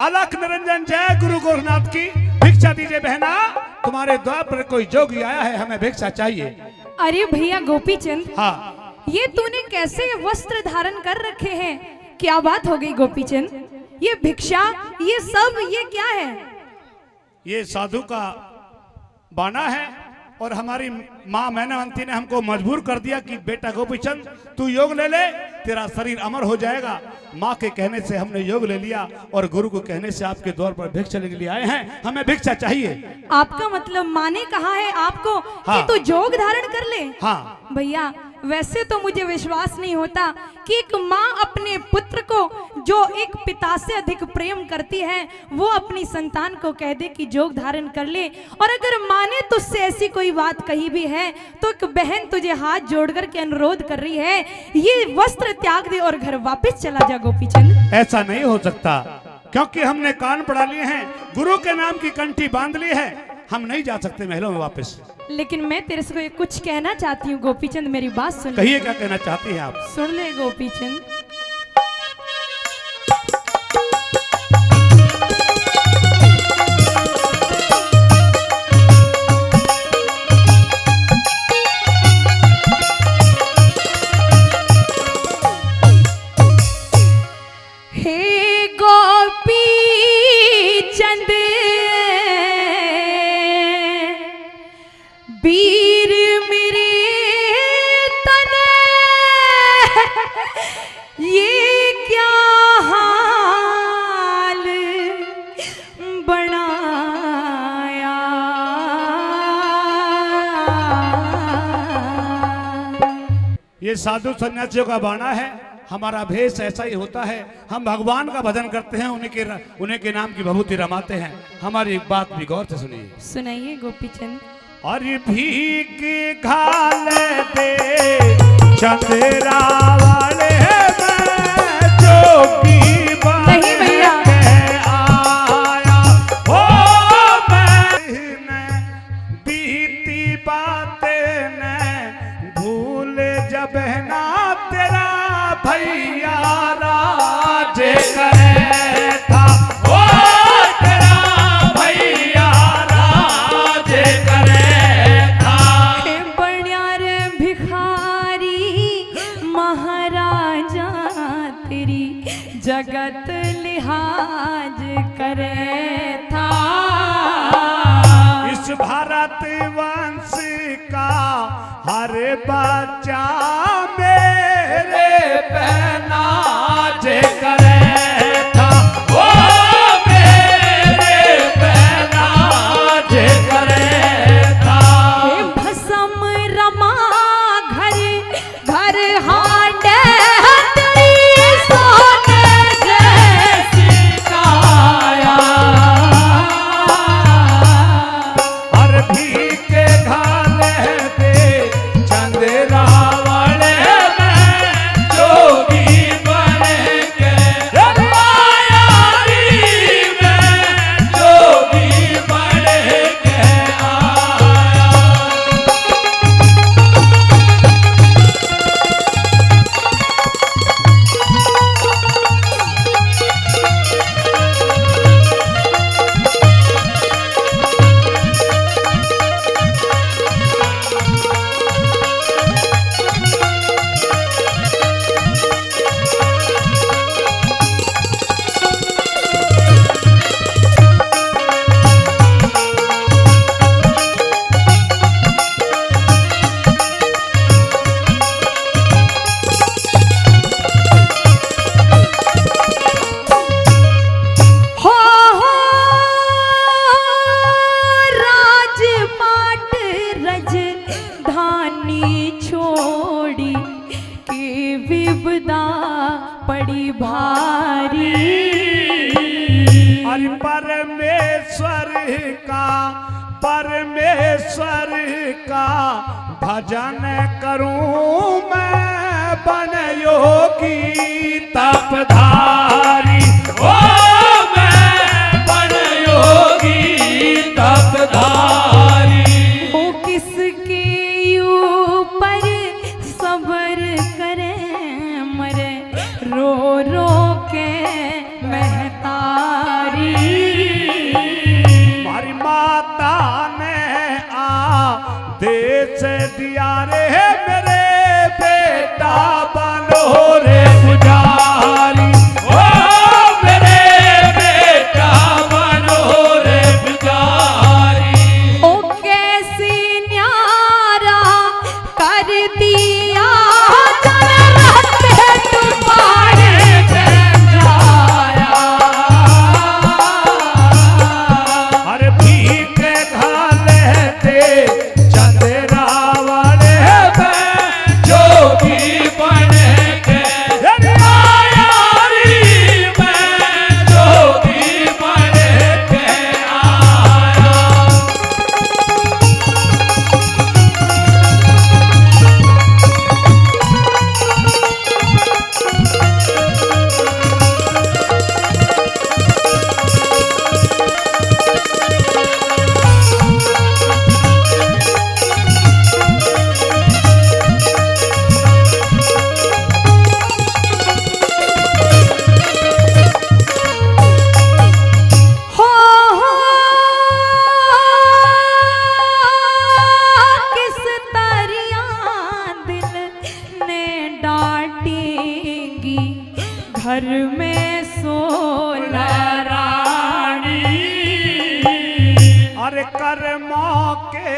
अलख निरंजन जय गुरु गोरखनाथ की। भिक्षा दीजिए बहना, तुम्हारे द्वार पर कोई जोगी आया है, हमें भिक्षा चाहिए। अरे भैया गोपीचंद, हाँ, ये तूने कैसे वस्त्र धारण कर रखे हैं? क्या बात हो गई गोपीचंद? ये भिक्षा, ये सब, ये क्या है? ये साधु का बाना है और हमारी माँ मैनावंती ने हमको मजबूर कर दिया कि बेटा गोपीचंद तू योग ले ले, तेरा शरीर अमर हो जाएगा। माँ के कहने से हमने योग ले लिया और गुरु को कहने से आपके द्वार पर भिक्षा लेने के लिए आए हैं, हमें भिक्षा चाहिए। आपका मतलब माँ ने कहा है आपको हाँ। कि तू योग धारण कर ले? हाँ भैया वैसे तो मुझे विश्वास नहीं होता कि एक माँ अपने पुत्र को जो एक पिता से अधिक प्रेम करती है वो अपनी संतान को कह दे कि योग धारण कर ले। और अगर माँ ने तुझसे ऐसी कोई बात कही भी है तो एक बहन तुझे हाथ जोड़कर के अनुरोध कर रही है, ये वस्त्र त्याग दे और घर वापस चला जा गोपीचंद। ऐसा नहीं हो सकता, क्योंकि हमने कान पड़ा लिए हैं, गुरु के नाम की कंठी बांध ली है, हम नहीं जा सकते महलों में वापस। लेकिन मैं तेरे से कुछ कहना चाहती हूँ गोपीचंद, मेरी बात सुन। कहिए क्या कहना चाहती हैं आप? सुन ले गोपीचंद। वीर मेरे तने ये क्या हाल बनाया। ये साधु सन्यासियों का बाना है, हमारा भेष ऐसा ही होता है। हम भगवान का भजन करते हैं, उन्हीं के नाम की भभूति रमाते हैं। हमारी एक बात भी गौर से सुनिए। सुनाइए गोपीचंद। और भीख घाल दे चंद्रा वाले मैं जोगी बन के आया हो, मैं बीती बातें न भूल जब ना तेरा भैया राज करे था, ओ तेरा भैया राज करे। जगत लिहाज करे था, इस भारत वंश का हर बच्चा मेरे पे नाज करे था, ओ मेरे पे नाज करे था। भस्म रमा घर घर हांडे पड़ी भारी। अरे परमेश्वर का भजन करूं मैं बन योगी तपधारी, ओ मैं बन योगी तपधारी। वो किसके ऊपर सब्र करे मरे रो रो के महतारी। कर्मों के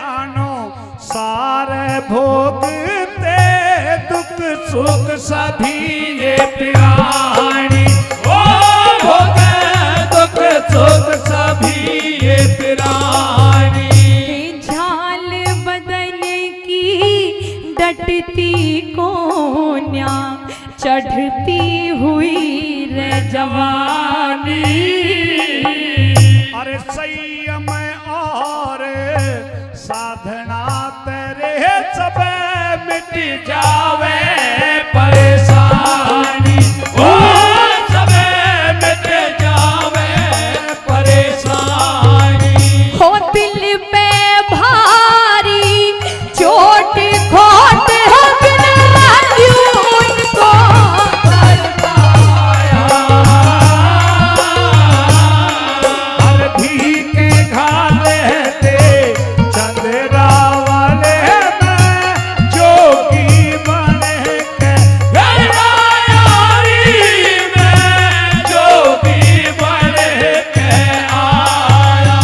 अनुसार भोगते दुख सुख सभी ये प्राणी, ओ भोगे दुख सुख सभी ये प्राणी। झाल बदन की डटती कोन्या, चढ़ती हुई रे जवानी। अरे संयम और साधना तेरे सब मिट जावे परेशानी, ओ सब मिट जावे परेशानी। हो दिल पे भारी चोट खोट हो बिना यूं को तड़पाया। हर भीखे घाले ते चंद्रा वाले में जोगी बने के यारी में जोगी बने के आया।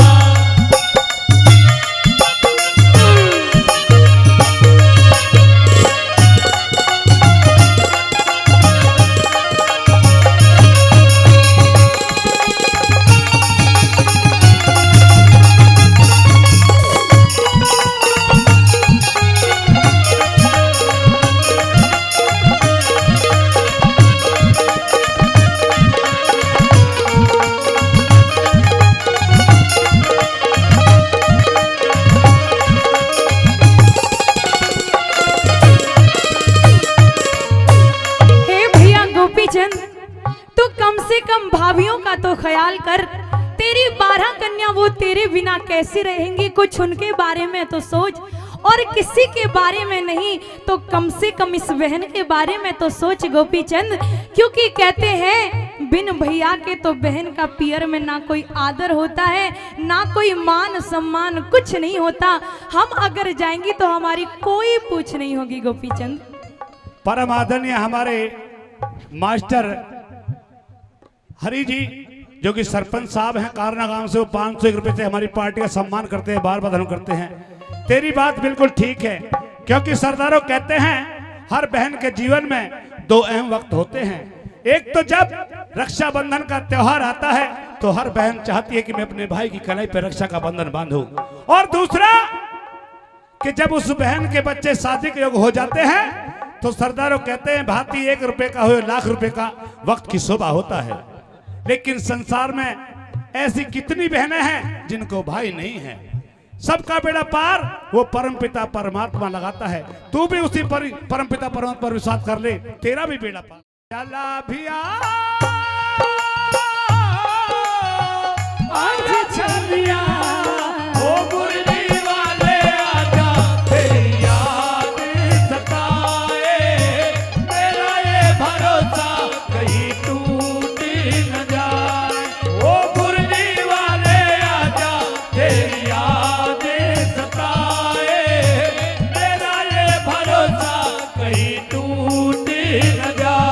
हे भैया गोपीचंद, तू कम से कम भाभियों का तो ख्याल कर। तेरी 12 कन्या वो तेरे बिना कैसे रहेंगी, कुछ उनके बारे में तो सोच। और किसी के बारे में नहीं तो कम से कम इस बहन के बारे में तो सोच गोपीचंद, क्योंकि कहते हैं बिन भैया के तो बहन का पियर में ना कोई आदर होता है, ना कोई मान सम्मान, कुछ नहीं होता। हम अगर जाएंगी तो हमारी कोई पूछ नहीं होगी गोपीचंद। परम आदरणीय हमारे मास्टर हरि जी जो कि सरपंच साहब हैं कारना गांव से, वो 501 रुपए से हमारी पार्टी का सम्मान करते हैं, बार बार धन्यवाद करते हैं। तेरी बात बिल्कुल ठीक है, क्योंकि सरदारों कहते हैं हर बहन के जीवन में 2 अहम वक्त होते हैं। एक तो जब रक्षाबंधन का त्योहार आता है तो हर बहन चाहती है कि मैं अपने भाई की कलाई पर रक्षा का बंधन बांधूं, और दूसरा कि जब उस बहन के बच्चे शादी के योग हो जाते हैं तो सरदारों कहते हैं भांति 1 रुपए का हो लाख रुपए का वक्त की शोभा होता है। लेकिन संसार में ऐसी कितनी बहनें हैं जिनको भाई नहीं है। सबका बेड़ा पार वो परमपिता परमात्मा लगाता है। तू भी उसी परमपिता परमात्मा पर विश्वास कर ले, तेरा भी बेड़ा पार। चला भिया आज चलिया ओ मुरली वाले आजा, तेरी याद सताए, मेरा ये भरोसा कहीं टूट न जाए। ओ मुरली वाले आजा, तेरी याद सताए, मेरा ये भरोसा कहीं टूट न जाए।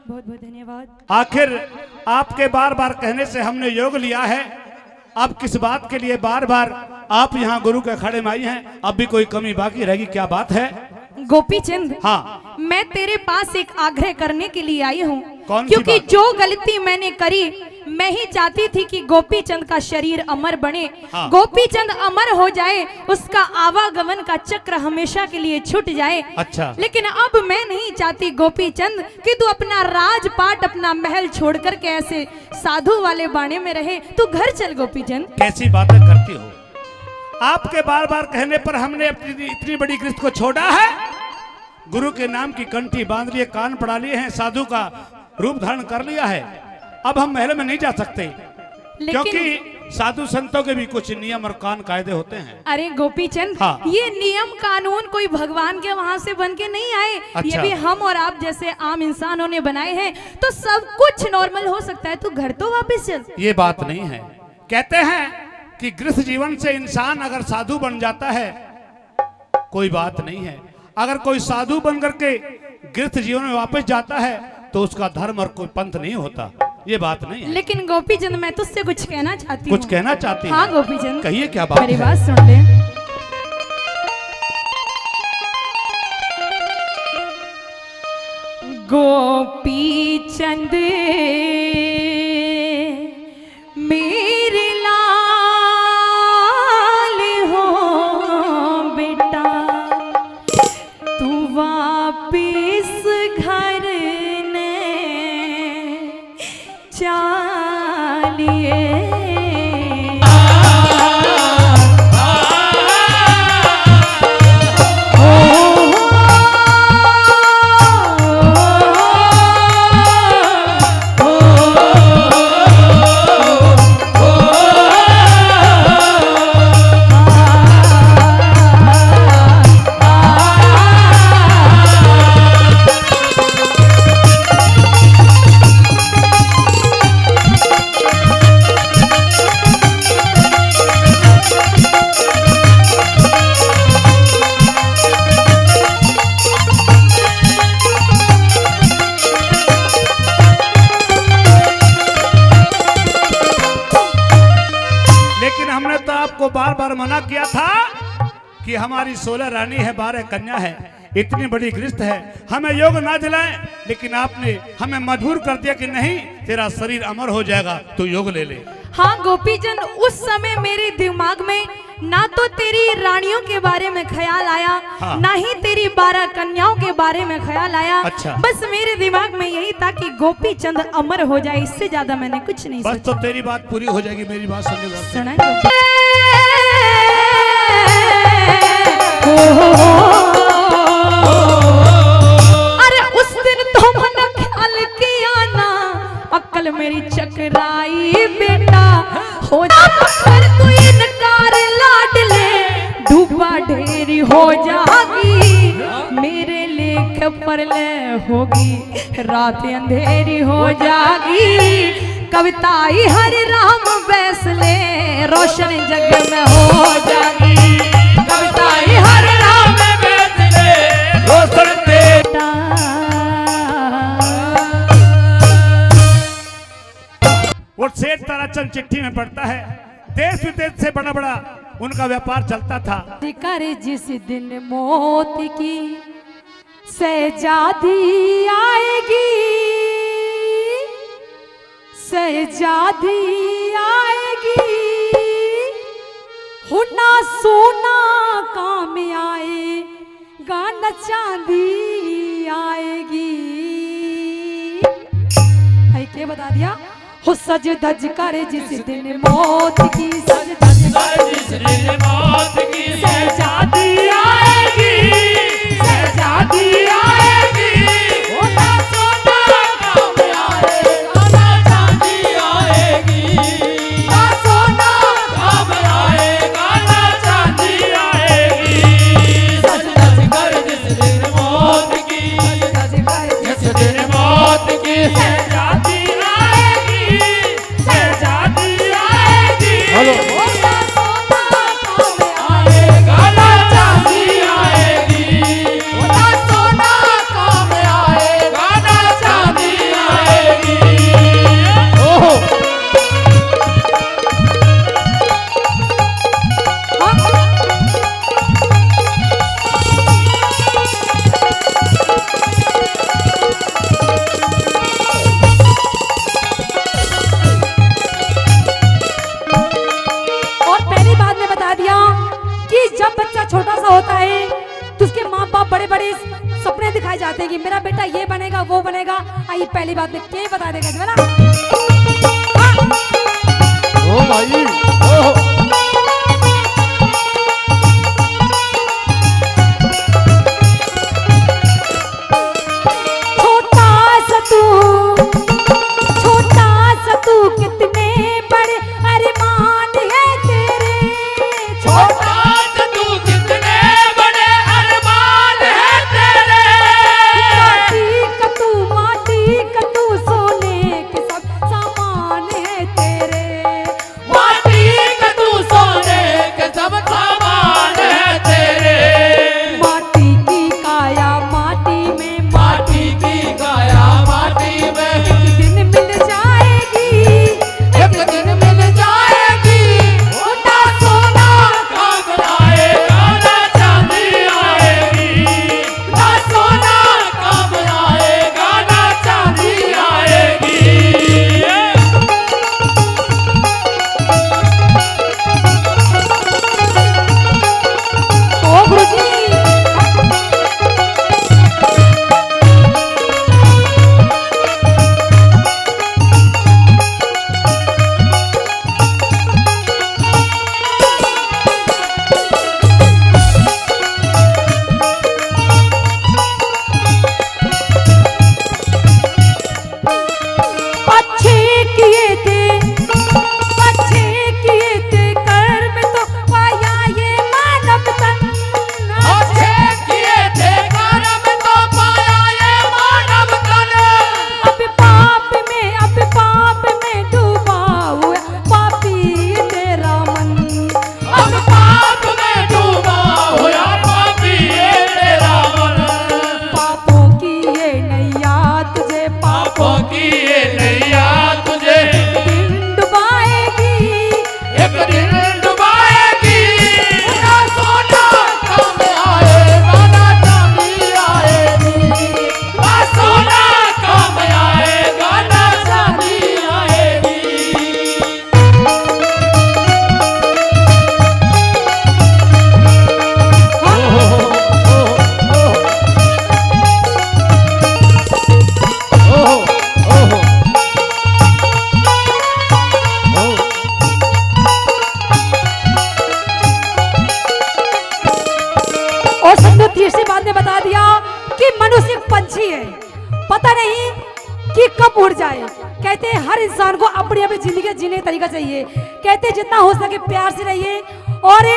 बहुत बहुत धन्यवाद। आखिर आपके बार बार कहने से हमने योग लिया है। अब किस बात के लिए बार बार आप यहाँ गुरु के अखाड़े में आई हैं? अब भी कोई कमी बाकी रहेगी? क्या बात है? गोपीचंद, हाँ, मैं तेरे पास एक आग्रह करने के लिए आई हूँ, कौन सी क्योंकि बात? जो गलती मैंने करी, मैं ही चाहती थी कि गोपीचंद का शरीर अमर बने, हाँ। गोपीचंद अमर हो जाए, उसका आवागमन का चक्र हमेशा के लिए छूट जाए। अच्छा। लेकिन अब मैं नहीं चाहती गोपीचंद कि तू अपना राजपाट, अपना महल छोड़ करके ऐसे साधु वाले बाणे में रहे। तू घर चल गोपीचंद। कैसी बातें करती हो? आपके बार बार कहने पर हमने अपनी इतनी बड़ी गृहस्थ को छोड़ा है? गुरु के नाम की कंठी बांध लिए, कान पड़ा लिए हैं, साधु का रूप धारण कर लिया है। अब हम महल में नहीं जा सकते, क्योंकि साधु संतों के भी कुछ नियम और कान कायदे होते हैं। अरे गोपी चंद, हाँ। ये नियम कानून कोई भगवान के वहां से बन के नहीं आए। अच्छा। ये भी हम और आप जैसे आम इंसानों ने बनाए हैं। तो सब कुछ नॉर्मल हो सकता है, तू घर तो वापस चल। ये बात नहीं है। कहते हैं कि गृहस्थ जीवन से इंसान अगर साधु बन जाता है कोई बात नहीं है, अगर कोई साधु बन करके गृहस्थ जीवन में वापस जाता है तो उसका धर्म और कोई पंथ नहीं होता। ये बात नहीं है। लेकिन गोपी चंद, मैं तुझसे कुछ कहना चाहती हूँ। कुछ कहना चाहती हैं? हाँ गोपी चंद, कहिए, क्या बात मेरी है? बात सुन ले। गोपी चंद मेरे लाल हो बेटा, तू वापिस घर ने चालिए। आपको बार बार मना किया था कि हमारी 16 रानी है, 12 कन्या है, इतनी बड़ी गृहस्थ है, हमें योग ना दिलाएं, लेकिन आपने हमें मजबूर कर दिया कि नहीं, तेरा शरीर अमर हो जाएगा, तू योग ले ले। हाँ गोपीचंद, उस समय मेरे दिमाग में ना तो तेरी रानियों के बारे में ख्याल आया, हाँ। ना ही तेरी 12 कन्याओं के बारे में ख्याल आया। अच्छा। बस मेरे दिमाग में यही था कि गोपीचंद अमर हो जाए, इससे ज्यादा मैंने कुछ नहीं बस सोचा। तो तेरी बात पूरी हो जाएगी, मेरी बात सुनने के बाद। सुना गोपी? अरे उस दिन तो मैंने ख्याल किया ना, अक्ल मेरी चकराई बेटा, हो जा फिर तू इनकार लाडले, डूबा ढेरी हो जागी, मेरे लेख पर ले होगी, रात अंधेरी हो जागी, कविता ही हरि राम बैसले, रोशन जग में हो जागी, कविता ही हरि राम बैसले, रोशन बेटा। वो सेठ ताराचंद चिट्ठी में पढ़ता है, देश विदेश से बड़ा बड़ा उनका व्यापार चलता था। कर जिस दिन मौत की सहजादी आएगी, सहजादी आएगी, होना सोना काम आएगा, न चांदी आएगी। है क्या बता दिया? हो सज धज कर जिस दिन मौत की, सज धज कर जिस दिन मौत की, सहजादी आएगी, सहजादी आएगी, होना सोना काम आएगा, न चांदी आएगी, ना सोना काम आएगा, न चांदी आएगी। सज धज कर जिस दिन मौत की, सज धज कर जिस दिन मौत की, सहजादी हेलो, होना सोना काम आएगा, न चांदी आएगी, होना सोना काम आएगा, न चांदी आएगी। ओहो, जब बच्चा छोटा सा होता है तो उसके माँ बाप बड़े बड़े सपने दिखाए जाते हैं कि मेरा बेटा ये बनेगा वो बनेगा। आई पहली बात में क्या बता देगा जरा? ओ भाई, ओहो। छोटा सा तू कितने बड़े अरमान पता नहीं कि कब उड़ जाए। कहते हैं हर इंसान को अपनी अपनी जिंदगी जीने का तरीका चाहिए। कहते हैं जितना हो सके प्यार से रहिए और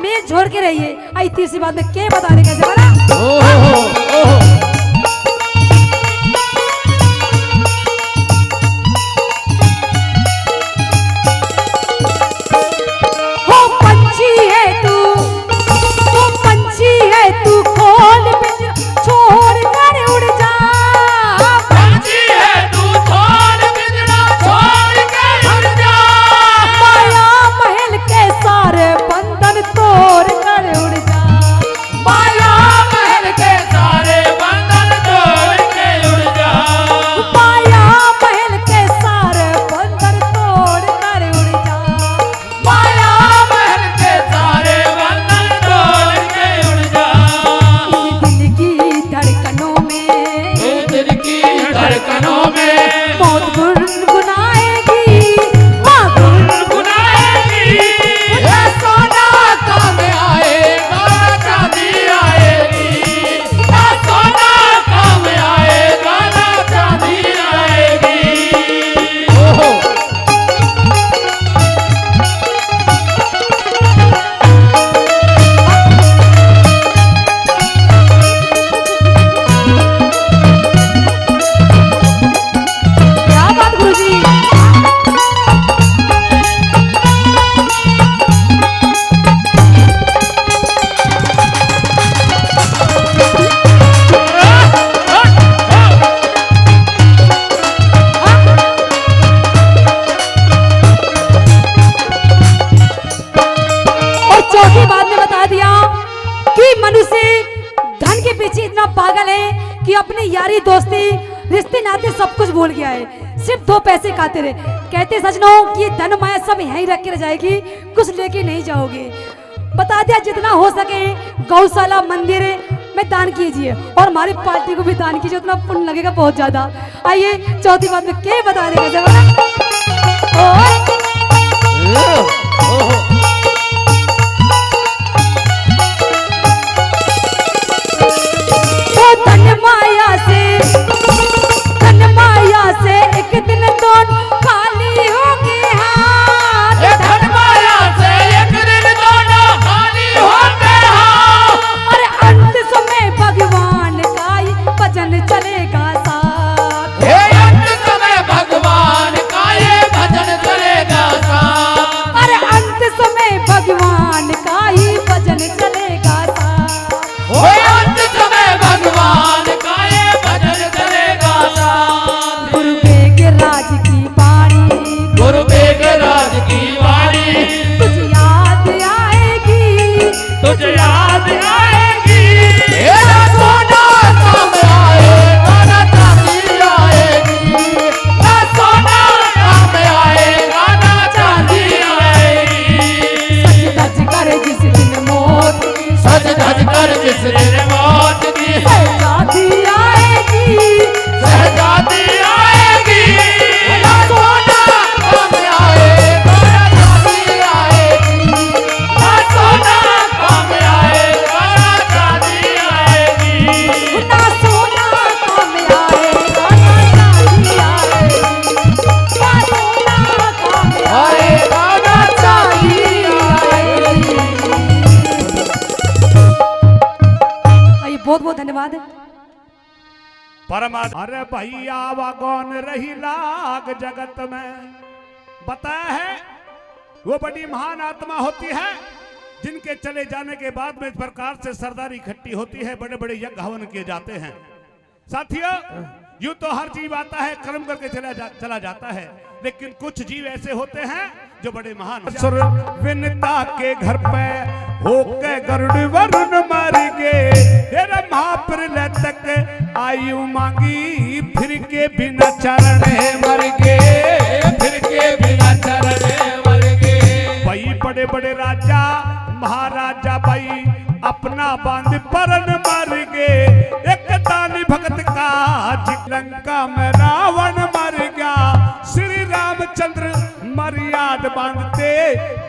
मेल जोड़ के रहिए। आई तीसरी बात में क्या बता दे कैसे बना। कि अपने यारी दोस्ती रिश्ते नाते सब कुछ भूल गया है, सिर्फ 2 पैसे खाते रहे। कहते सजनों कि ये धन माया सब यहीं रख के रह जाएगी, कुछ लेके नहीं जाओगे। बता दिया जितना हो सके गौशाला मंदिर में दान कीजिए और हमारी पार्टी को भी दान कीजिए, उतना पुण्य लगेगा बहुत ज्यादा। आइए चौथी बात में क्या बता देगा एक दिन दोनों खाली होंगे हाथ। धन माया से एक दिन दोनों खाली होंगे हाथ। अरे अंत समय भगवान का ही भजन चलेगा साथ। अंत समय भगवान का ये भजन चलेगा साथ। अरे अंत समय भगवान का ही भजन चलेगा साथ। अंत समय भगवान का ये भजन चलेगा साथ। गुरु बेगराज की वाणी, गुरु बेगराज की वाणी तुझे याद आएगी, तुझे याद आएगी। तेरा सोना काम आएगा ना चांदी आएगी। ना सोना काम आएगा ना चांदी आएगी। सच धज कर जिस दिन मौत की, सच धज कर जिस दिन मौत की सहजादी आएगी, सहजादी आएगी। ना सोना काम आएगा ना चांदी आएगी। ना सोना काम आएगा ना चांदी आएगी। ना सोना काम आएगा ना चांदी आएगी। ना सोना काम आएगा ना चांदी आएगी। आइए बहुत बहुत धन्यवाद। परमात्मा अरे भैया वागौन रही लाग जगत में बताया है, वो बड़ी महान आत्मा होती है जिनके चले जाने के बाद में इस प्रकार से सरदारी इकट्ठी होती है, बड़े बड़े यज्ञ हवन किए जाते हैं। साथियों यूं तो हर जीव आता है कर्म करके चला जाता है, लेकिन कुछ जीव ऐसे होते हैं जो बड़े महान सुर विनता के घर पे होके गरुड़ वरुण मर गए। तेरा महाप्रलय तक आयु मांगी, फिर के बिना चरण मर गए, फिर के बिना चरण मर गए। भाई बड़े बड़े राजा महाराजा भाई अपना बांध परन मर गए। एक दानी भगत का लंका में रावण मर गया। श्री रामचंद्र मर्याद बांधते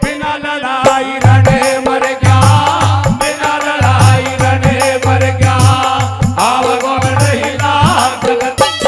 बिना लड़ाई रणे मर गया। बिना लड़ाई रणे मर गया। आव गौर रही लाग जगत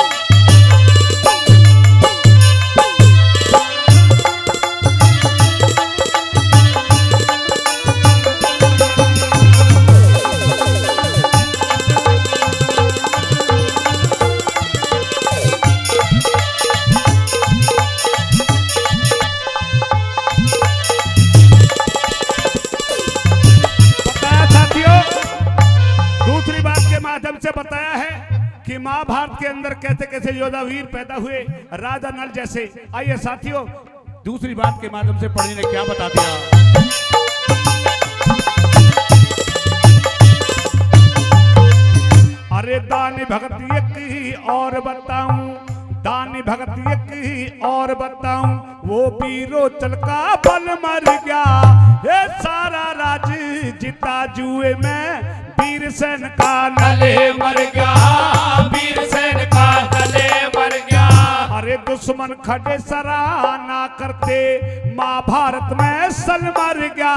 के माध्यम से बताया है कि महाभारत के अंदर कैसे कैसे योद्धा वीर पैदा हुए, राजा नल जैसे। आइए साथियों, दूसरी बात के माध्यम से पढ़ी ने क्या बता दिया। अरे दानी भगत एक ही और बताऊं, दानी भगत एक ही और बताऊं, वो वीरोचल का बल मर गया, ये सारा राज जीता जुए में वीर सेन का नले मर गया, वीर सेन का नले मर गया। अरे दुश्मन खड़े सराहना करते, महाभारत में सल मर गया,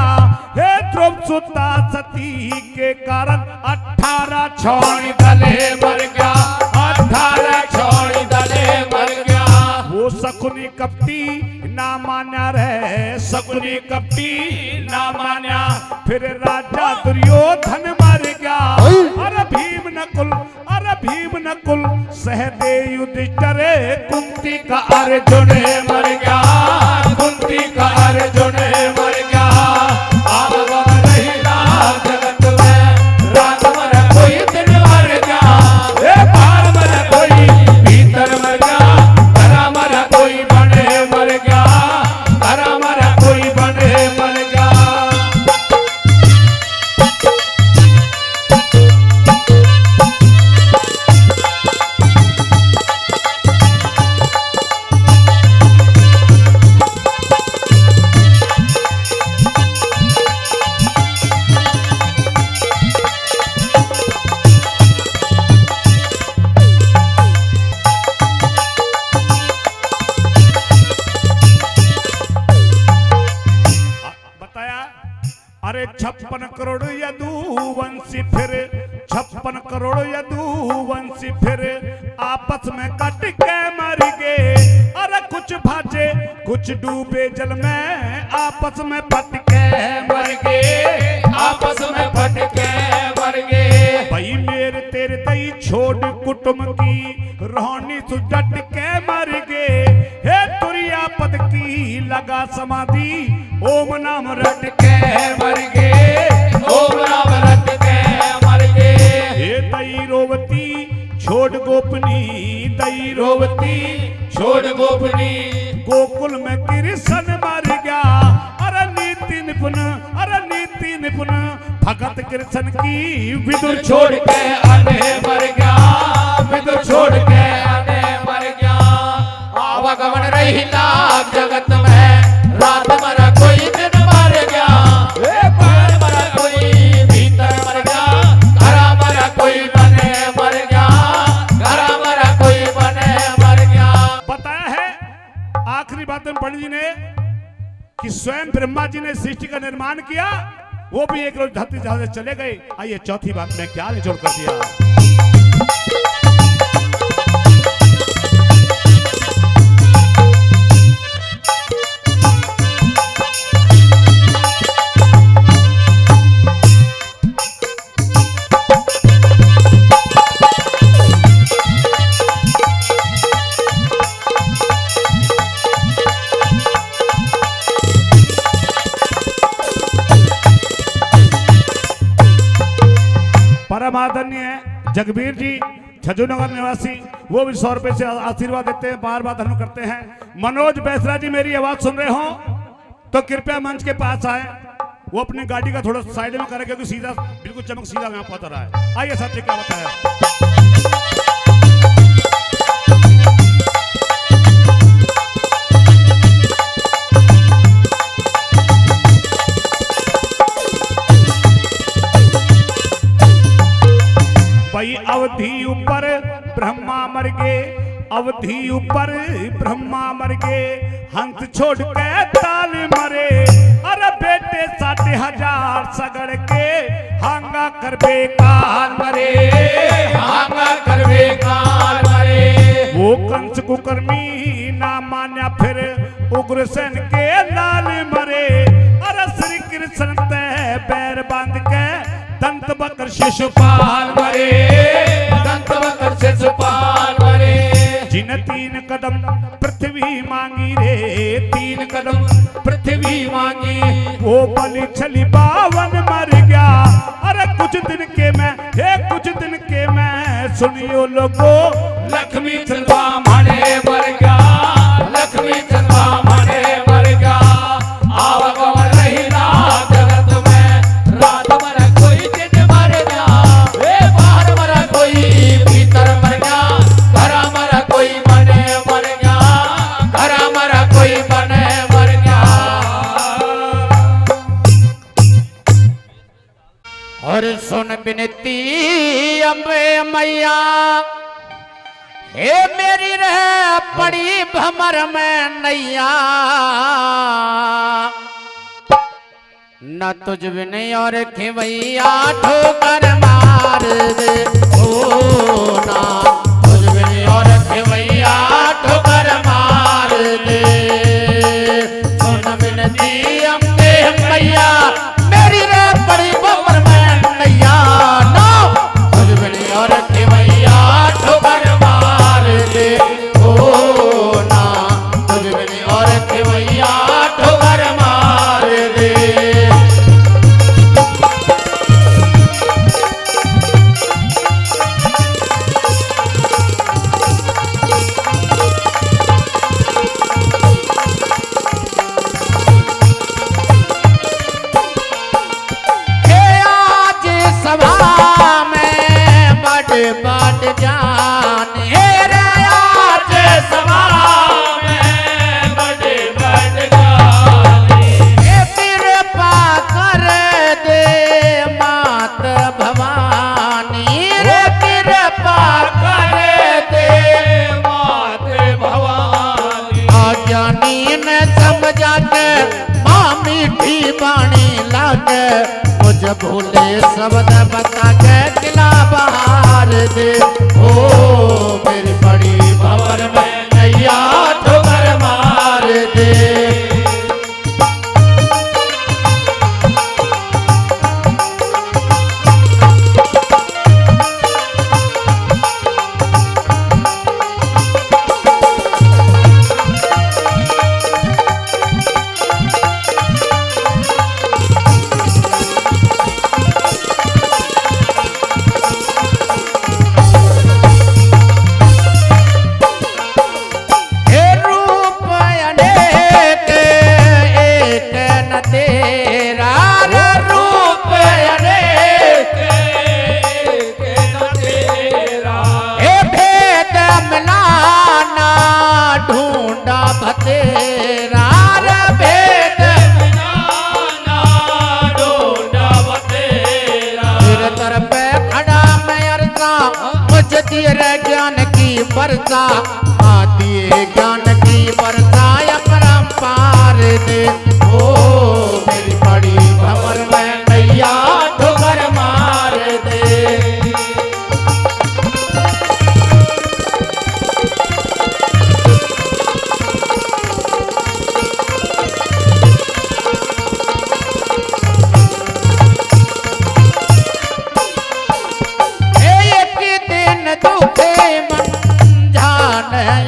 हे द्रौपदी सुता सती के कारण 18 छोड़ी दले मर गया, 18 छोड़ी दले मर गया। वो शकुनी कपटी ना मान्या रे, शकुनी कपटी ना मान्या, फिर राजा दुर्योधन मर गया। अरे भीम नकुल, अरे भीम नकुल सहदे युधिष्ठिर, कुंती का अर्जुन मर गया, कुंती का अर्जुन मर गया। आग नहीं रात जगत में, रात मर कोई दिन मर गया, बाहर मर कोई भीतर मर गया, घरा मर कोई बने मर गया, घरा मर कोई बने मर गया। अरे 56 करोड़ यदुवंशी फिर 56 करोड़ यदुवंशी फिर आपस में कट के मर गए। अरे कुछ भाजे कुछ डूबे जल में, आपस में फट के मर गए, आपस में फट के मर गए। भाई मेरे तेरे तई छोड़ कुटुंब की रोहनी सुजट के मर गए। हे तुरिया पद की लगा समाधि, ओम नाम रट के मर गए, ओम नाम रट के मर गए। हे दई रोवती छोड़ गोपनी, दई रोवती छोड़ गोपनी, गोकुल में कृष्ण मर गया। अरे नीति निपुण, अरे नीति निपुण भगत कृष्ण की विदुर छोड़ के आने मर गया, विदुर छोड़ के आने मर गया। आवागमन रही लाख जगत में, रात मरा कोई दिन मर गया, बाहर मरा कोई भीतर मर गया, घरा मरा कोई बने मर गया, घरा मरा कोई बने मर गया। बताया है आखिरी बात में पंडित जी ने कि स्वयं ब्रह्मा जी ने सृष्टि का निर्माण किया, वो भी एक रोज धरती से चले गए। आइए चौथी बात में क्या निचोड़ कर दिया। परम आदरणीय जगबीर जी छजूनगर निवासी, वो भी 100 रुपए से आशीर्वाद देते हैं, बार बार धन्यवाद करते हैं। मनोज बैसरा जी मेरी आवाज सुन रहे हो तो कृपया मंच के पास आए, वो अपनी गाड़ी का थोड़ा साइड में करें क्योंकि सीधा बिल्कुल चमक सीधा यहाँ पहुंच रहा है। आइए साथी क्या बताया। भाई अवधि ऊपर ब्रह्मा मर गए, अवधि ऊपर ब्रह्मा मर गए, हंस छोड़ के ताल मरे। अरे बेटे 60,000 सगड़ के हांगा कर बेकार मरे, हांगा कर बेकार मरे। वो कंस कुकर्मी ना मान्या फिर उग्रसेन के लाल मरे। अरे श्री कृष्ण ते पैर बांध के दंत बकर शिशुपाल मरे, दंत बकर शिशुपाल मरे। जिन 3 कदम पृथ्वी मांगी रे, 3 कदम पृथ्वी मांगी, वो बलि छली 52 मर गया। अरे कुछ दिन के मैं, हे कुछ दिन के सुनियो लोगो लक्ष्मी चंद्रमा माने मर गया, लक्ष्मी चंद्रमा माने मर गया। आवागमन रही लाख जगत में, रात मरा कोई दिन मर गया। ए बाहर मरा कोई भीतर मर गया, घरा मरा कोई मने मर गया, घरा मरा कोई मने मर गया। और सुन बिनती अम्बे मैया, हे मेरी रह पड़ी भमर में नैया, न तुझ बिन और खिवैया ठोकर मार दे, ओ ना तुझ बिन और खिवैया ठोकर मार दे। सुन बिनती अम्बे मैया, मेरी रह पड़ी भमर में नैया, ना तुझ बिन और खिवैया ठोकर मार दे, ओ ना तुझ बिन और खिवैया ठोकर मार दे। सभा में बड़ जान, हे रे आज सभा में बड़ जान। हे कृपा कर दे मात भवानी, रे कृपा कर दे मात भवानी। अज्ञानी ने समझा के माँ मीठी बाणी लागे, मुझे भूले शब्द बता के किला बहार दे, ओ मेरी बड़ी भंवर में नैया ठोकर मार दे। ज्ञान की वर्षा आती है, ज्ञान की वर्षा अपरंपार दे, ओ मेरी बड़ी भंवर में नैया ठोकर मार दे।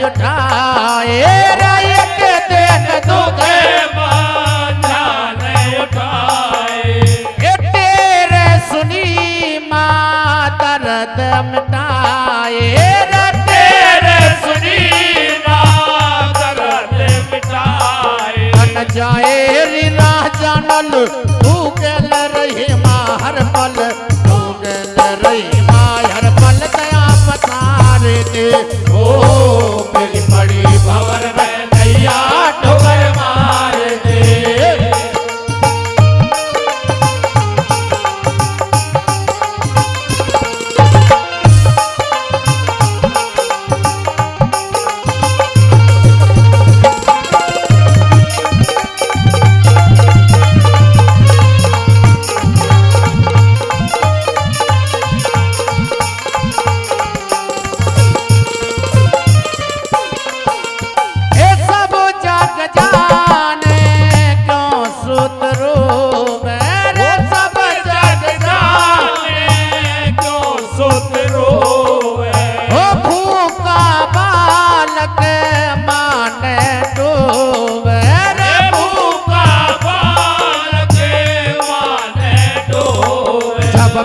उठाए एक दिन दुखे मांझाने उठाए, तेरे सुनी माँ दर्द मिटाए, तेरे सुनी माँ दर्द मिटाए। न जाए रीना जानल भूगल रही माँ हर पल, भूगल रही माँ हर पल दया पसार दे, ओ मेरी बड़ी भंवर में नैया ठोकर मार दे।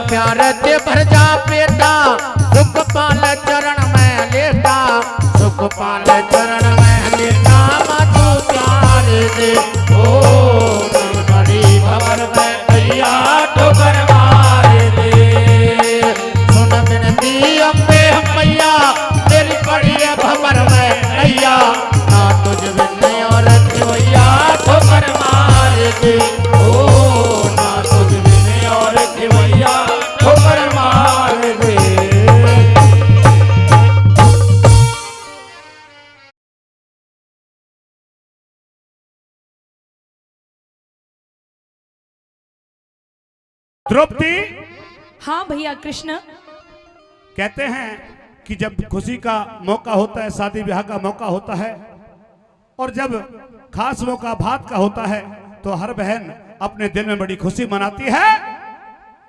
प्यार ते भर जा बेटा, सुख पाल की अम्बे मैया तेरी पड़ी है भंवर में नैया ना तुझ बिन और भैया ठोकर मारेगी ओ ना तुझ बिन और भैया ठोकर मारेगी। द्रौपदी, हाँ भैया कृष्ण। कहते हैं कि जब खुशी का मौका होता है, शादी ब्याह का मौका होता है, और जब खास मौका भात का होता है, तो हर बहन अपने दिल में बड़ी खुशी मनाती है।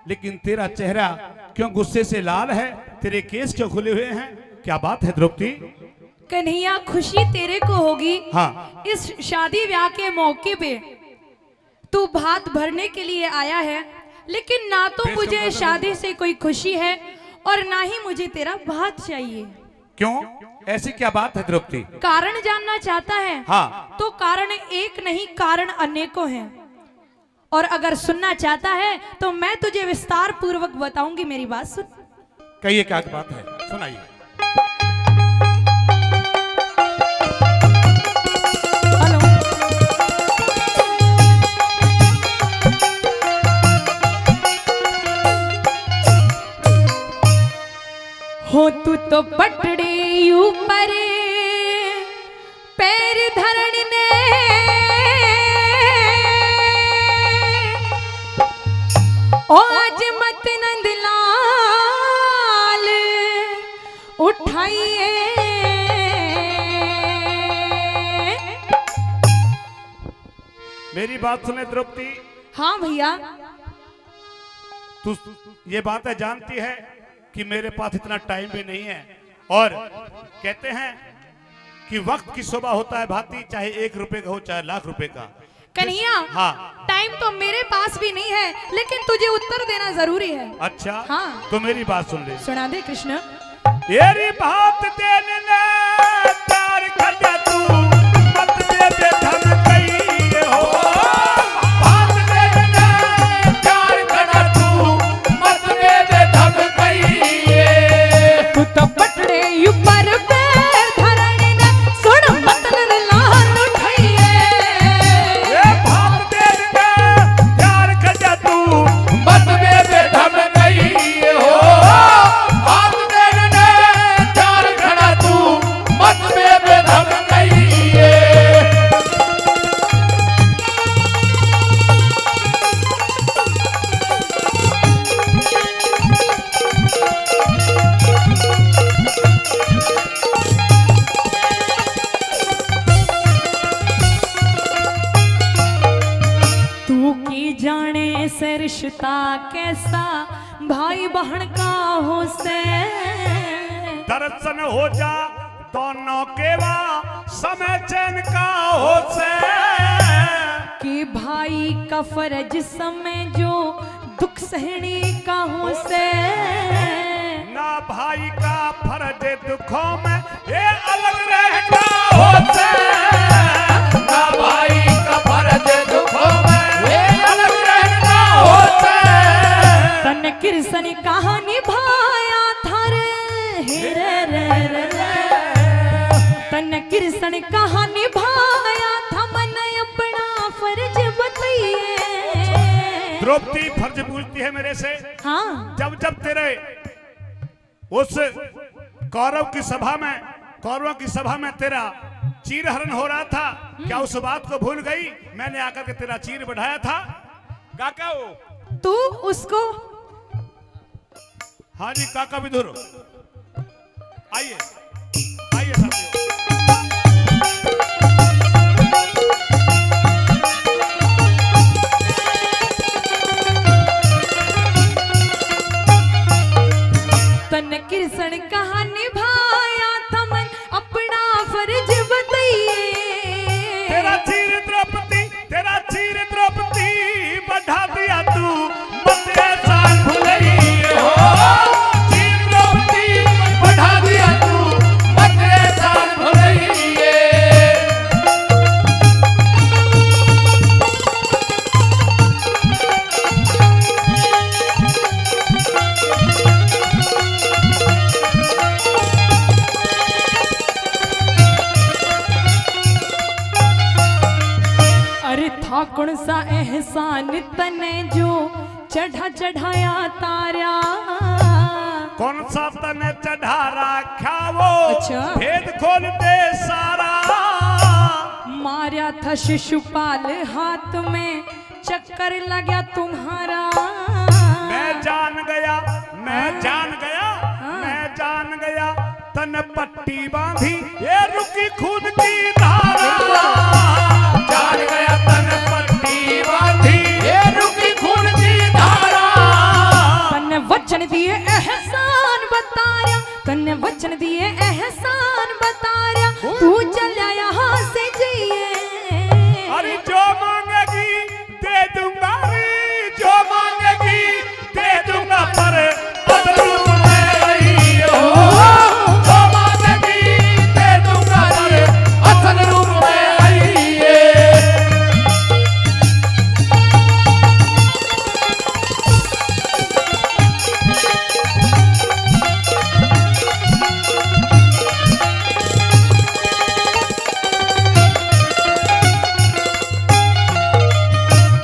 लेकिन तेरा चेहरा क्यों गुस्से से लाल है? तेरे केस क्यों खुले हुए हैं? क्या बात है द्रौपदी? कन्हैया, खुशी तेरे को होगी। हाँ। इस शादी ब्याह के मौके पे तू भात भरने के लिए आया है, लेकिन ना तो मुझे शादी से कोई खुशी है और ना ही मुझे तेरा भात चाहिए। क्यों? ऐसी क्या बात है द्रौपदी? कारण जानना चाहता है? हाँ। तो कारण एक नहीं, कारण अनेकों हैं। और अगर सुनना चाहता है तो मैं तुझे विस्तार पूर्वक बताऊंगी। मेरी बात सुन। कहिए, क्या बात है, सुनाइए। हेलो। हो तू तो पटड़े ऊपर पैर धरने, ओ आज मत नंदलाल उठाइए। मेरी बात सुने द्रौपदी। हाँ भैया। तू ये बातें जानती है कि मेरे पास इतना टाइम भी नहीं है, और कहते हैं कि वक्त की शोभा होता है भांति, चाहे 1 रुपए का हो चाहे लाख रुपए का। कन्हैया, हाँ। टाइम तो मेरे पास भी नहीं है, लेकिन तुझे उत्तर देना जरूरी है। अच्छा। हाँ। तो मेरी बात सुन ले। सुना दे कृष्ण। तेरी बात देने ले प्यार कर दे तू, मत दे दे धमकी हो। बात देने ले प्यार कर तू मत दे दे धमकी। तू तो पटड़े ऊपर पैर धरने न, सुन मत नंदलाल उठाइए। ये बात देने ले प्यार कर दे तू, मत दे दे धमकी हो। बात देने ले प्यार कर तू मत दे दे धमकी। तू की जाने से रिश्ता कैसा भाई बहन का हो से। दर्शन हो जा दोनों के वा समय चैन का हो से। कि भाई का फर्ज समय जो दुख सहने का हो से। ना भाई का फर्ज दुखों में ये अलग रहता हो से। ना भाई का फर्ज दुखों में ये अलग रहता हो से। तन कृष्ण कहानी भाया था रे, हे रे रे रे रे। तन कृष्ण कहानी भाया था, मन अपना फर्ज बताइए। द्रौपदी फर्ज पूछती है मेरे से। हाँ। जब जब तेरे उस कौरव की सभा में, कौरवों की सभा में तेरा चीरहरण हो रहा था, क्या उस बात को भूल गई? मैंने आकर के तेरा चीर बढ़ाया था। काका हो तू उसको। हाँ जी काका विदुर, आइए आइए साथियों। तन कृष्ण कहानी भाया था, मन अपना फर्ज बताइए। तेरा चीर द्रौपदी बढ़ा दिया तू, मत ऐसा भुलई हो। चीर द्रौपदी बढ़ा दिया तू मत ऐसा भुलई। कौन सा एहसान तने जो चढ़ाया तारा। कौन सा तने चढ़ा रखा वो अच्छा। भेद खोल दे सारा। मारा था शिशुपाल हाथ में चक्कर लगा तुम्हारा। मैं जान गया मैं जान गया तन पट्टी बांधी ये रुकी खून की धारा। जान गया तन पट्टी बांधी ये रुकी खून की धारा। तन्ने वचन दिए एहसान बताया, तन्ने वचन दिए एहसान बताया, तू चला यहाँ से जिए। अरे जो मांगेगी दे दूंगा रे, जो मांगेगी दे दूंगा पर बदलू में रही हो। जो मांगेगी दे दूंगा पर असल रूप में आई है।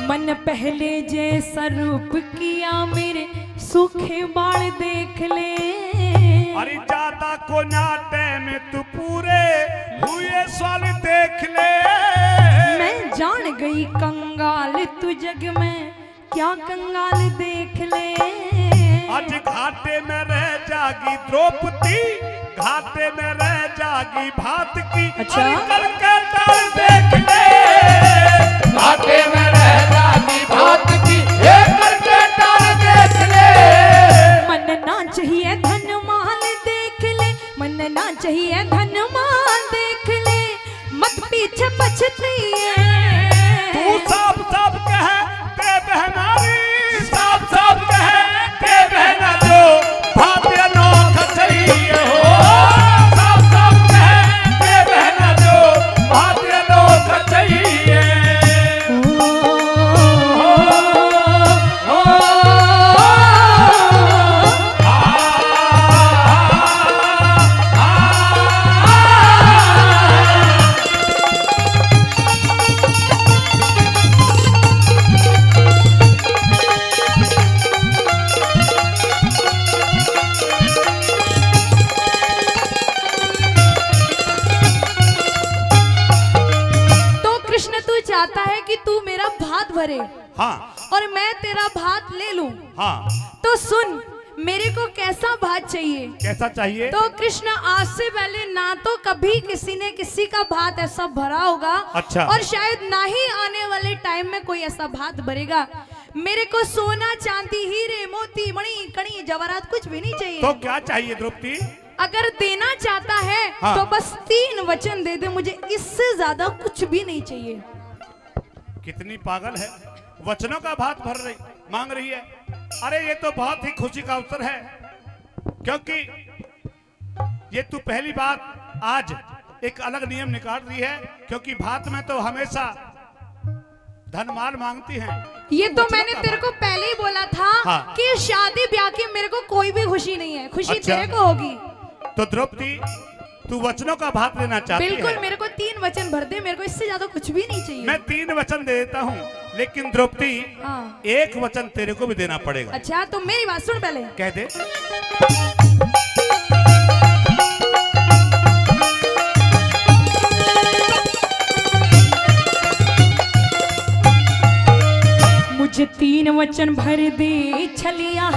मन पहले जैसा रूप किया मेरे सूखे बाल देख ले। अरे ज्यादा को नाटे में तू पूरे हुए साल देख ले। मैं जान गई कंगाल तू जग में क्या कंगाल देख ले। आज घाटे में रह जागी द्रौपदी, घाटे में रह जागी भात की। अच्छा। अरे कल के डाल देख ले। घाटे में रह जाती भात की ये करके डाल देख ले। मन ना चाहिए धन माल देख ले, मन ना चाहिए धन माल देख ले, मत पीछे पछतिए। तू साफ साफ कह ते बहनारी, साफ साफ कह ते बहना जो भात अनोखा चाहिए हो। साफ साफ कह ते बहना जो भात अनोखा चाहिए। चाहता है कि तू मेरा भात भरे हाँ और मैं तेरा भात ले लूं। हाँ, तो सुन, मेरे को कैसा भात चाहिए? कैसा चाहिए? तो कृष्ण, आज से पहले ना तो कभी किसी ने किसी का भात ऐसा भरा होगा। अच्छा। और शायद ना ही आने वाले टाइम में कोई ऐसा भात भरेगा। मेरे को सोना चांदी हीरे मोती मणि कणी जवाहरात कुछ भी नहीं चाहिए। तो क्या चाहिए द्रौपदी? अगर देना चाहता है हाँ। तो बस 3 वचन दे दे, मुझे इससे ज्यादा कुछ भी नहीं चाहिए। कितनी पागल है, वचनों का भात भर रही मांग रही है। अरे ये तो बहुत ही खुशी का अवसर है, क्योंकि ये तू पहली बात आज एक अलग नियम निकाल रही है, क्योंकि भात में तो हमेशा धनमाल मांगती हैं। ये तो मैंने तेरे को पहले ही बोला था। हाँ। कि शादी ब्याह की मेरे को कोई भी खुशी नहीं है, खुशी अच्छा। तेरे को होगी। तो द्रौपदी, तू वचनों का भात लेना चाहती बिल्कुल, है? मेरे को 3 वचन भर दे, मेरे को इससे ज्यादा कुछ भी नहीं चाहिए। मैं 3 वचन दे देता हूँ, लेकिन द्रौपदी हाँ। 1 वचन तेरे को भी देना पड़ेगा। अच्छा, तो मेरी बात सुन पहले। कह दे। मुझे 3 वचन भर दे छलिया,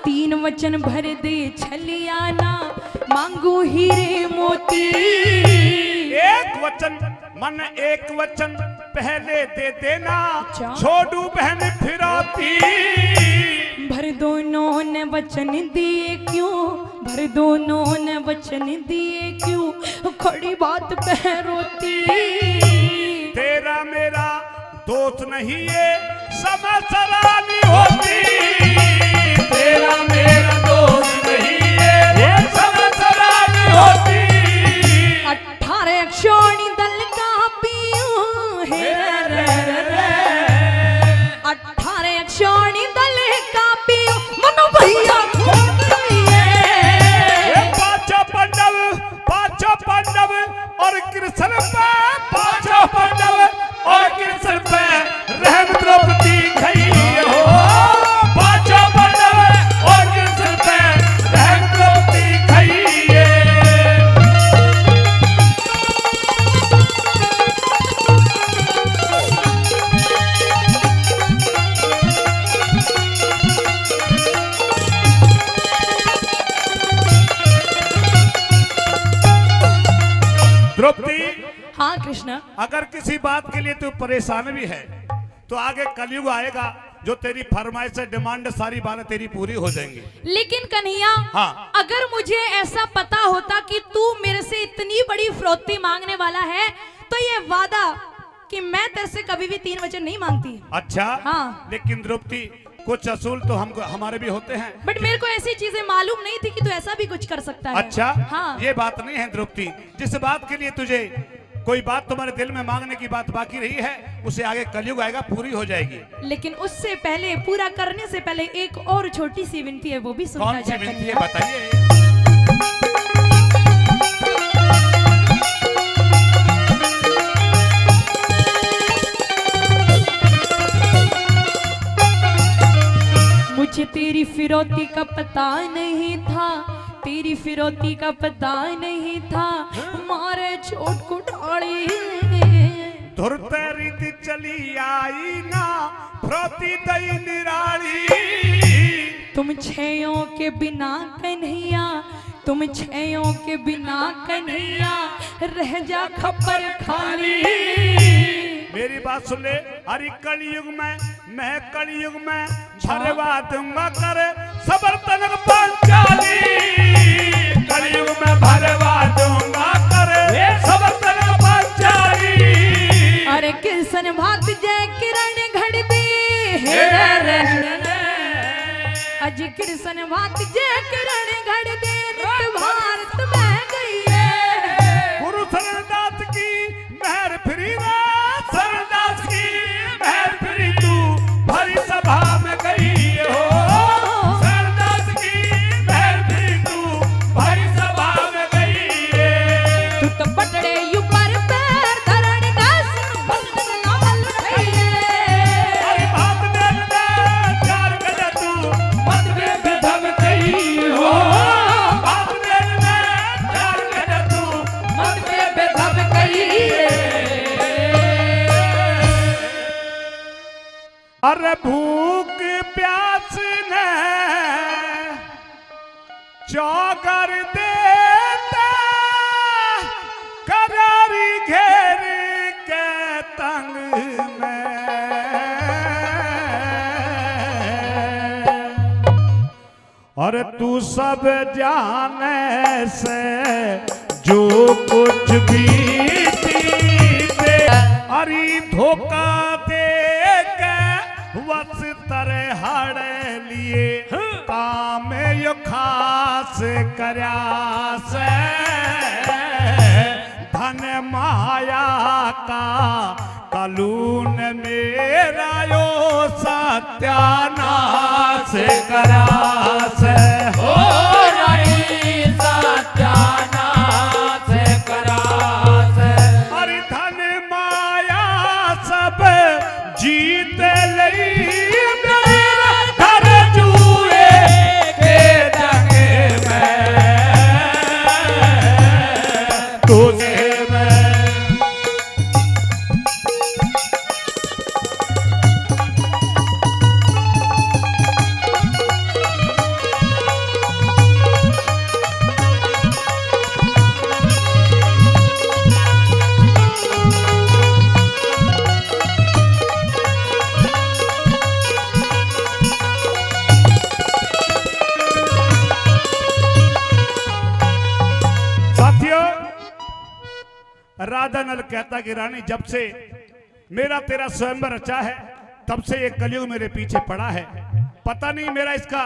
3 वचन भर दे छलिया, ना मांगू हीरे मोती। 1 वचन मन 1 वचन पहले दे देना, अच्छा। छोड़ू बहन फिरौती। भर दोनों ने वचन दिए क्यों, भर दोनों ने वचन दिए क्यों, खड़ी बात पे रोती। तेरा मेरा दोस्त नहीं ये समझदारी होती। तेरा मेरा दोस्त नहीं ये समझदारी होती। 18 अक्षौणी दल का पियो है, 18 अक्षौणी दल का पियो, मनो भैया खोद रही है। पांचों पांडव और कृष्ण पे, पांचों पांडव और कृष्ण पे द्रौपदी, हाँ कृष्ण, अगर किसी बात के लिए तू परेशान भी है तो आगे कलयुग आएगा, जो तेरी फरमाइश से डिमांड सारी बातें तेरी पूरी हो जाएंगी। लेकिन कन्हैया, हाँ। अगर मुझे ऐसा पता होता कि तू मेरे से इतनी बड़ी फिरौती मांगने वाला है, तो ये वादा कि मैं तेरे से कभी भी 3 वचन नहीं मांगती। अच्छा, हाँ। लेकिन द्रौपदी, कुछ असूल तो हमको हमारे भी होते हैं। बट मेरे को ऐसी चीजें मालूम नहीं थी कि तू ऐसा भी कुछ कर सकता है। अच्छा, हाँ। ये बात नहीं है द्रौपदी, जिस बात के लिए तुझे कोई बात तुम्हारे दिल में मांगने की बात बाकी रही है, उसे आगे कलयुग आएगा, पूरी हो जाएगी। लेकिन उससे पहले, पूरा करने से पहले एक और छोटी सी विनती है, वो भी सुनना कौन सी चाहते विनती है, हैं। बताइए। मुझे तेरी फिरौती का पता नहीं था, तेरी फिरौती का पता नहीं था, मारे चोट को डाली। धुर तेरी चली आई ना, फिरौती दई निराली। तुम छैयों के बिना कन्हैया, तुम छैयों के बिना कन्हैया, रह जा खप्पर खाली। मेरी बात सुन ले, हरि कलयुग में, मैं कलयुग में भरवा दूंगा कर सबर तनक पांचाली। कलयुग में भरवा दूंगा कर सबर तनक पांचाली। अरे किसन भात जय किरण घड़ दे, अज कृष्ण भात जय किरण घड़ दे, रट भारत में गई है। गुरु शरणदास की मेहर फिरी ना, शरणदास की मेहर फिरी, तू भरी सभा में गई हो। शरणदास की मेहर फिरी, तू भरी सभा में गई है। तू तो पटड़े ऊपर पैर धरण दास, बंधन लाल रही है। अरे बात दे दे चार गज, तू मत बे बेदम गई हो। बात दे दे चार गज, तू मत बे बेदम गई है। अरे भूख प्यास ने चौगर देता, करारी घेर के तंग में। और तू सब जाने से जो कुछ भी दे, अरे धोखा दे के वस तरे हड़े लिए, काम यो खास करया से। धन माया का कलून मेरा यो सत्यानाश करा से। हो रही सत्यानाश करा से। अरे धन माया सब जीत लई, मेरा धन जुए के जग में तुझे राधा नल कहता कि रानी, जब से मेरा तेरा स्वयंवर रचा है, तब से ये कलयुग मेरे पीछे पड़ा है। पता नहीं मेरा इसका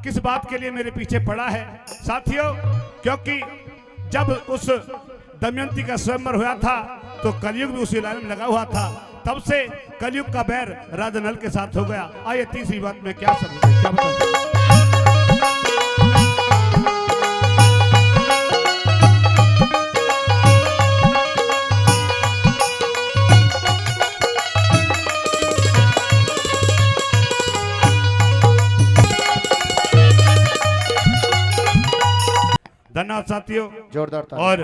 किस बात के लिए मेरे पीछे पड़ा है साथियों, क्योंकि जब उस दमयंती का स्वयंवर हुआ था तो कलयुग भी उसी लाइन में लगा हुआ था। तब से कलयुग का बैर राधा नल के साथ हो गया। आइए तीसरी बात में क्या समझे, क्या बताऊं। धन्यवाद साथियों। जोरदार ताली। और